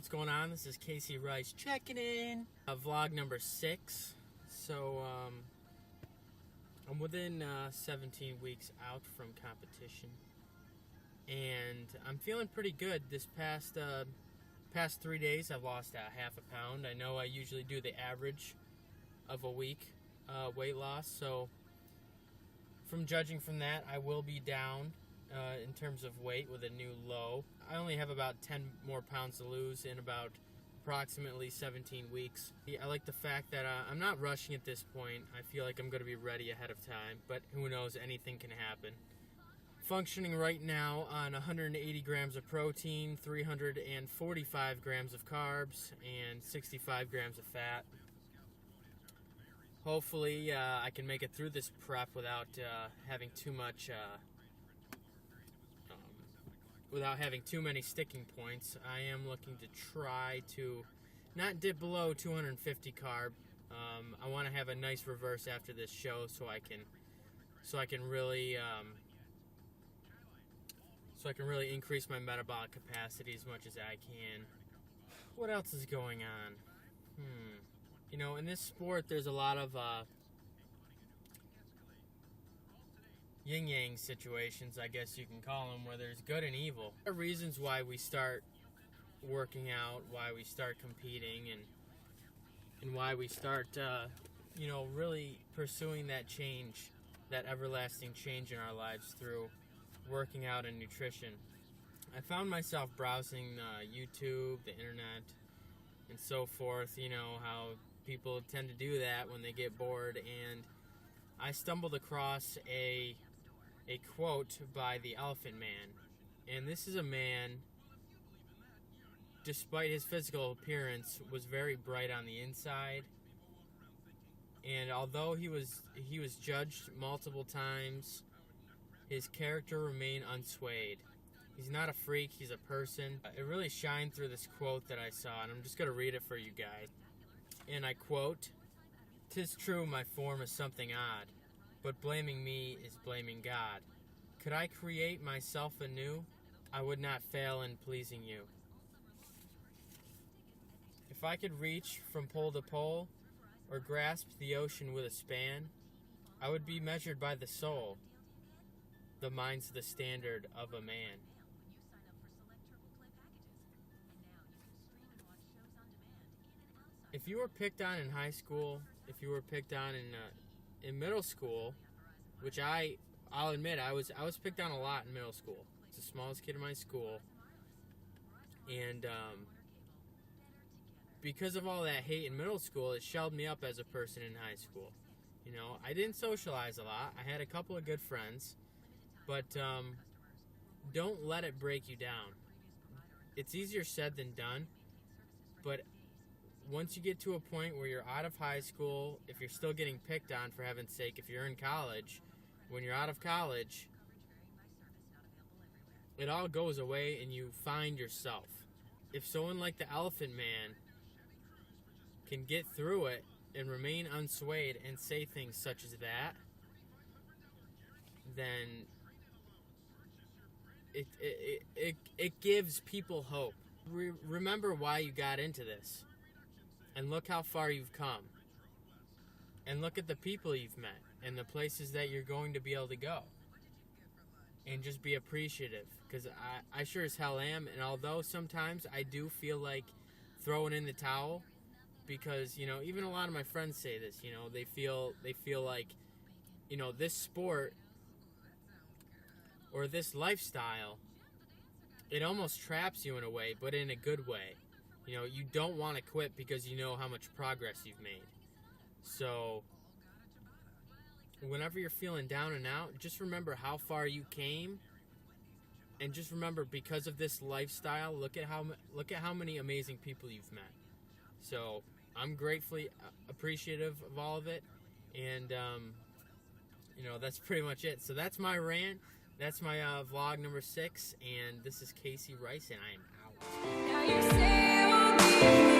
what's going on? This is Casey Rice checking in. Vlog number 6. So, I'm within 17 weeks out from competition, and I'm feeling pretty good. This past 3 days, I've lost half a pound. I know I usually do the average of a week weight loss, so from judging from that, I will be down in terms of weight with a new low. I only have about 10 more pounds to lose in about approximately 17 weeks. I like the fact that I'm not rushing at this point. I feel like I'm going to be ready ahead of time, but who knows, anything can happen. Functioning right now on 180 grams of protein, 345 grams of carbs, and 65 grams of fat. Hopefully I can make it through this prep without having too much without having too many sticking points. I am looking to try to not dip below 250 carb. I want to have a nice reverse after this show, so I can really increase my metabolic capacity as much as I can. What else is going on? You know, in this sport, there's a lot of yin-yang situations, I guess you can call them, where there's good and evil. There are reasons why we start working out, why we start competing, and why we start, really pursuing that change, that everlasting change in our lives through working out and nutrition. I found myself browsing YouTube, the internet, and so forth, how people tend to do that when they get bored, and I stumbled across a quote by the Elephant Man. And this is a man, despite his physical appearance, was very bright on the inside. And although he was judged multiple times, his character remained unswayed. He's not a freak, he's a person. It really shined through this quote that I saw, and I'm just going to read it for you guys. And I quote, "'Tis true my form is something odd, but blaming me is blaming God. Could I create myself anew, I would not fail in pleasing you. If I could reach from pole to pole, or grasp the ocean with a span, I would be measured by the soul. The mind's the standard of a man." If you were picked on in high school, if you were picked on in middle school, which I'll admit I was picked on a lot in middle school. I was the smallest kid in my school, and because of all that hate in middle school, it shelled me up as a person in high school. I didn't socialize a lot. I had a couple of good friends, but don't let it break you down. It's easier said than done, but once you get to a point where you're out of high school, if you're still getting picked on, for heaven's sake, if you're in college, when you're out of college, it all goes away and you find yourself. If someone like the Elephant Man can get through it and remain unswayed and say things such as that, then it gives people hope. Remember why you got into this. And look how far you've come. And look at the people you've met and the places that you're going to be able to go. And just be appreciative. Because I sure as hell am. And although sometimes I do feel like throwing in the towel, because, even a lot of my friends say this, they feel like, this sport or this lifestyle, it almost traps you in a way, but in a good way. You don't want to quit because you know how much progress you've made. So, whenever you're feeling down and out, just remember how far you came. And just remember, because of this lifestyle, look at how many amazing people you've met. So, I'm gratefully appreciative of all of it. And, that's pretty much it. So, that's my rant. That's my vlog number 6. And this is Casey Rice, and I am out. Now you say